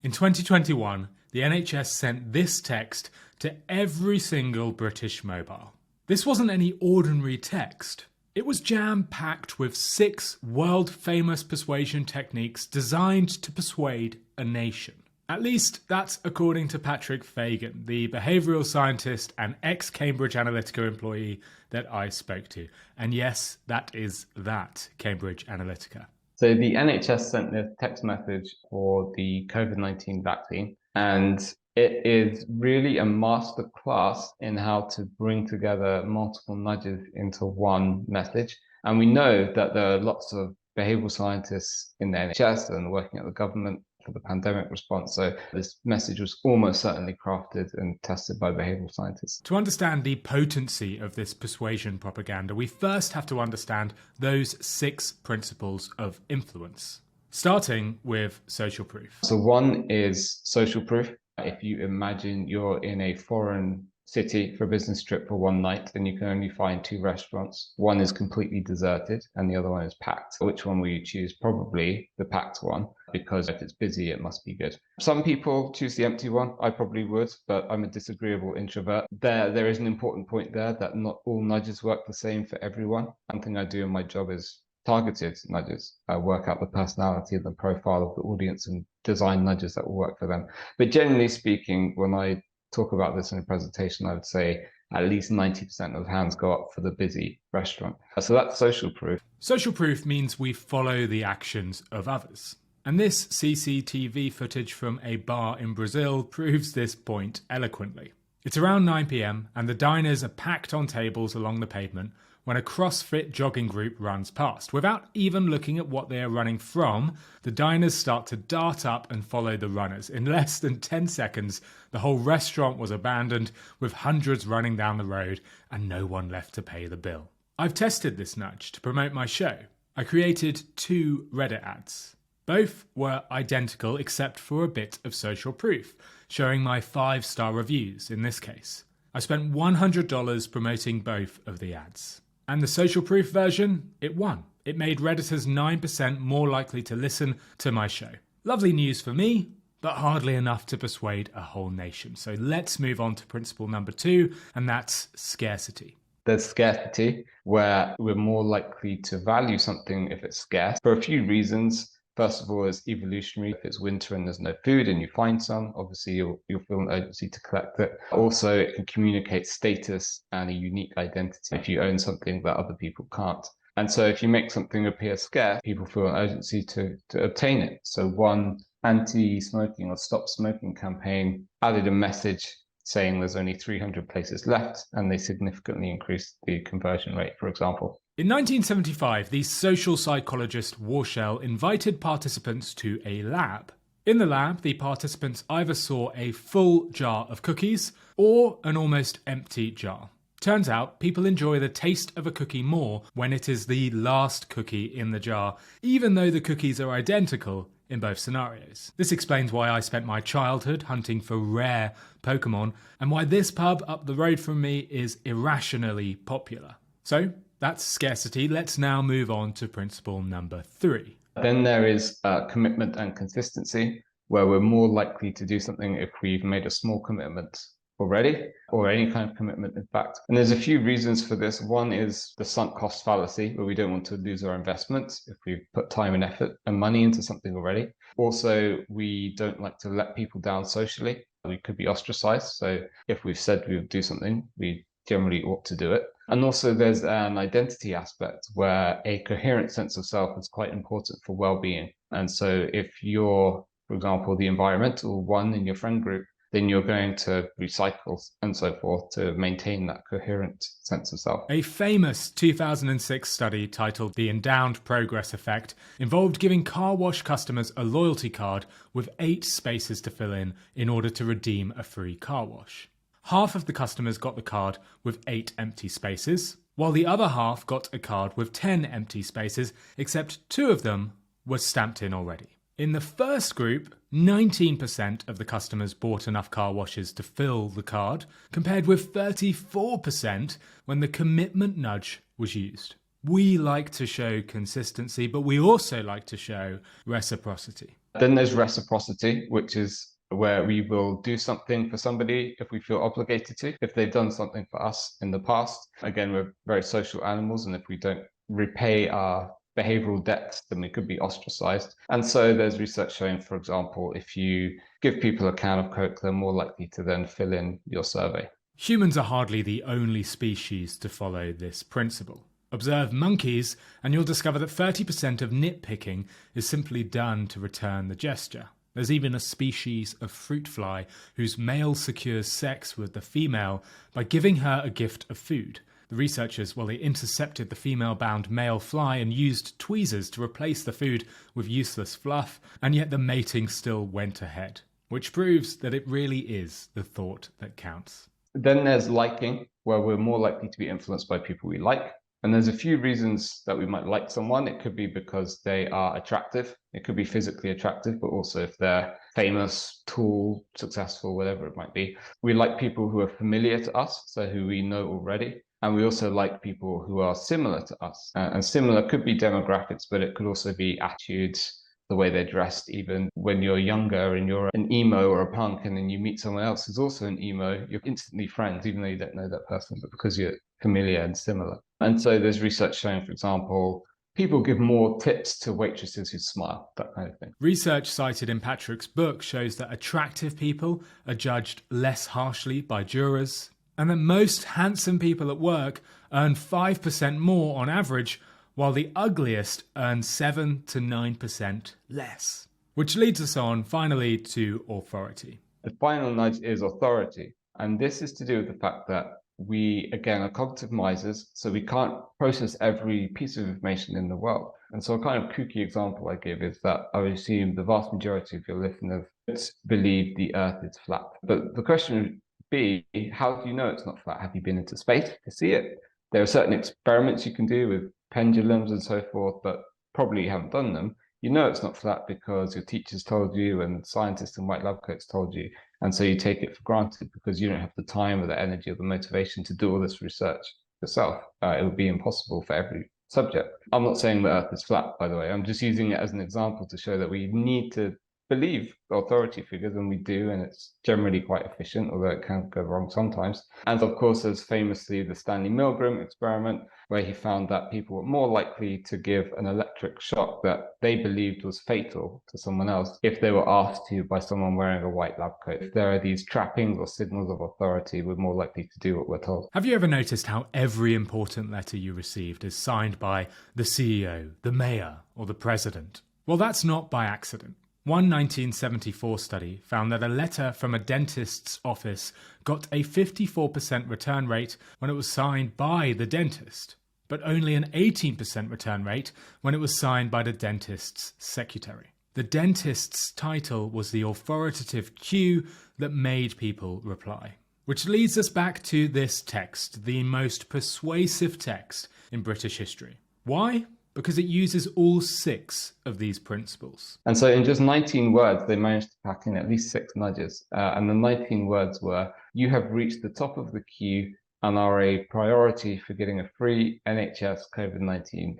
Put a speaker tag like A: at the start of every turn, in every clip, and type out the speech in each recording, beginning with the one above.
A: In 2021, the NHS sent this text to every single British mobile. This wasn't any ordinary text. It was jam-packed with 6 world-famous persuasion techniques designed to persuade a nation. At least that's according to Patrick Fagan, the behavioural scientist and ex-Cambridge Analytica employee that I spoke to. And yes, that is that Cambridge Analytica.
B: So the NHS sent this text message for the COVID-19 vaccine, and it is really a masterclass in how to bring together multiple nudges into one message. And we know that there are lots of behavioural scientists in the NHS and working at the government for the pandemic response. So this message was almost certainly crafted and tested by behavioural scientists.
A: To understand the potency of this persuasion propaganda, we first have to understand those 6 principles of influence, starting with social proof.
B: So one is social proof. If you imagine you're in a foreign city for a business trip for one night and you can only find 2 restaurants, one is completely deserted and the other one is packed. Which one will you choose? Probably the packed one, because if it's busy, it must be good. Some people choose the empty one. I probably would, but I'm a disagreeable introvert. There is an important point there that not all nudges work the same for everyone. One thing I do in my job is targeted nudges. I work out the personality and the profile of the audience and design nudges that will work for them. But generally speaking, when I talk about this in a presentation, I would say at least 90% of hands go up for the busy restaurant. So that's social proof.
A: Social proof means we follow the actions of others. And this CCTV footage from a bar in Brazil proves this point eloquently. It's around 9 p.m. and the diners are packed on tables along the pavement when a CrossFit jogging group runs past. Without even looking at what they are running from, the diners start to dart up and follow the runners. In less than 10 seconds, the whole restaurant was abandoned, with hundreds running down the road and no one left to pay the bill. I've tested this nudge to promote my show. I created 2 Reddit ads. Both were identical except for a bit of social proof, showing my 5-star reviews in this case. I spent $100 promoting both of the ads. And the social proof version, it won. It made Redditors 9% more likely to listen to my show. Lovely news for me, but hardly enough to persuade a whole nation. So let's move on to principle number 2, and that's scarcity.
B: There's scarcity, where we're more likely to value something if it's scarce for a few reasons. First of all, it's evolutionary. If it's winter and there's no food and you find some, obviously you'll feel an urgency to collect it. Also, it can communicate status and a unique identity if you own something that other people can't. And so if you make something appear scarce, people feel an urgency to obtain it. So one anti-smoking or stop smoking campaign added a message saying there's only 300 places left, and they significantly increased the conversion rate, for example.
A: In 1975, the social psychologist Warshell invited participants to a lab. In the lab, the participants either saw a full jar of cookies or an almost empty jar. Turns out, people enjoy the taste of a cookie more when it is the last cookie in the jar, even though the cookies are identical in both scenarios. This explains why I spent my childhood hunting for rare Pokemon, and why this pub up the road from me is irrationally popular. So, that's scarcity. Let's now move on to principle number 3.
B: Then there is commitment and consistency, where we're more likely to do something if we've made a small commitment already, or any kind of commitment, in fact. And there's a few reasons for this. One is the sunk cost fallacy, where we don't want to lose our investment if we've put time and effort and money into something already. Also, we don't like to let people down socially. We could be ostracized. So if we've said we would do something, we generally ought to do it. And also there's an identity aspect where a coherent sense of self is quite important for well-being. And so if you're, for example, the environmental one in your friend group, then you're going to recycle and so forth to maintain that coherent sense of self.
A: A famous 2006 study titled The Endowed Progress Effect involved giving car wash customers a loyalty card with 8 spaces to fill in order to redeem a free car wash. Half of the customers got the card with 8 empty spaces, while the other half got a card with 10 empty spaces, except 2 of them were stamped in already. In the first group, 19% of the customers bought enough car washes to fill the card, compared with 34% when the commitment nudge was used. We like to show consistency, but we also like to show reciprocity.
B: Then there's reciprocity, which is where we will do something for somebody if we feel obligated to, if they've done something for us in the past. Again, we're very social animals, and if we don't repay our behavioral debts, then we could be ostracized. And so there's research showing, for example, if you give people a can of Coke, they're more likely to then fill in your survey.
A: Humans are hardly the only species to follow this principle. Observe monkeys, and you'll discover that 30% of nitpicking is simply done to return the gesture. There's even a species of fruit fly whose male secures sex with the female by giving her a gift of food. The researchers, they intercepted the female-bound male fly and used tweezers to replace the food with useless fluff, and yet the mating still went ahead, which proves that it really is the thought that counts.
B: Then there's liking, where we're more likely to be influenced by people we like. And there's a few reasons that we might like someone. It could be because they are attractive. It could be physically attractive, but also if they're famous, tall, successful, whatever it might be. We like people who are familiar to us, so who we know already. And we also like people who are similar to us. And similar could be demographics, but it could also be attitudes, the way they're dressed. Even when you're younger and you're an emo or a punk, and then you meet someone else who's also an emo, you're instantly friends, even though you don't know that person, but because you're familiar and similar. And so there's research showing, for example, people give more tips to waitresses who smile, that kind of thing.
A: Research cited in Patrick's book shows that attractive people are judged less harshly by jurors, and that most handsome people at work earn 5% more on average, while the ugliest earn 7 to 9% less. Which leads us on, finally, to authority.
B: The final nudge is authority. And this is to do with the fact that we, again, are cognitive misers, so we can't process every piece of information in the world. And so a kind of kooky example I give is that I would assume the vast majority of your listeners believe the Earth is flat. But the question would be, how do you know it's not flat? Have you been into space to see it? There are certain experiments you can do with pendulums and so forth, but probably you haven't done them. You know it's not flat because your teachers told you and scientists in white lab coats told you. And so you take it for granted because you don't have the time or the energy or the motivation to do all this research yourself. It would be impossible for every subject. I'm not saying the Earth is flat, by the way. I'm just using it as an example to show that we need to believe authority figures, and we do, and it's generally quite efficient, although it can go wrong sometimes. And of course, there's famously the Stanley Milgram experiment, where he found that people were more likely to give an electric shock that they believed was fatal to someone else if they were asked to by someone wearing a white lab coat. If there are these trappings or signals of authority, we're more likely to do what we're told.
A: Have you ever noticed how every important letter you received is signed by the CEO, the mayor, or the president? Well, that's not by accident. One 1974 study found that a letter from a dentist's office got a 54% return rate when it was signed by the dentist, but only an 18% return rate when it was signed by the dentist's secretary. The dentist's title was the authoritative cue that made people reply. Which leads us back to this text, the most persuasive text in British history. Why? Because it uses all 6 of these principles.
B: And so in just 19 words, they managed to pack in at least 6 nudges. And the 19 words were, you have reached the top of the queue and are a priority for getting a free NHS COVID-19.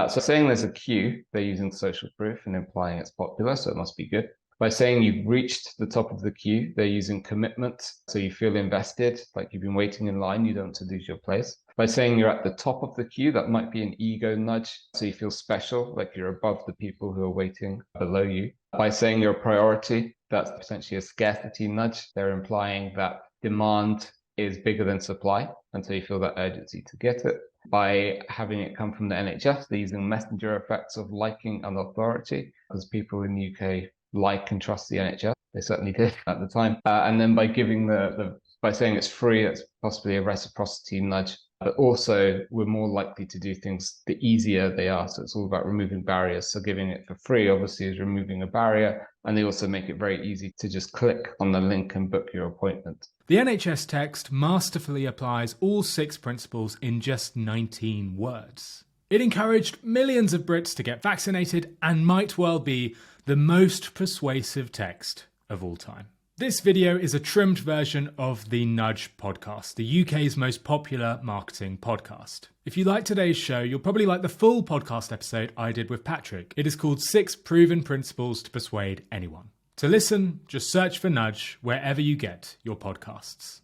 B: So saying there's a queue, they're using social proof and implying it's popular, so it must be good. By saying you've reached the top of the queue, they're using commitment, so you feel invested, like you've been waiting in line, you don't want to lose your place. By saying you're at the top of the queue, that might be an ego nudge, so you feel special, like you're above the people who are waiting below you. By saying you're a priority, that's essentially a scarcity nudge. They're implying that demand is bigger than supply, and so you feel that urgency to get it. By having it come from the NHS, they're using messenger effects of liking and authority, because people in the UK like and trust the NHS. They certainly did at the time. And then by giving by saying it's free, it's possibly a reciprocity nudge. But also, we're more likely to do things the easier they are. So it's all about removing barriers. So giving it for free, obviously, is removing a barrier. And they also make it very easy to just click on the link and book your appointment.
A: The NHS text masterfully applies all 6 principles in just 19 words. It encouraged millions of Brits to get vaccinated and might well be the most persuasive text of all time. This video is a trimmed version of the Nudge podcast, the UK's most popular marketing podcast. If you like today's show, you'll probably like the full podcast episode I did with Patrick. It is called 6 Proven Principles to Persuade Anyone. To listen, just search for Nudge wherever you get your podcasts.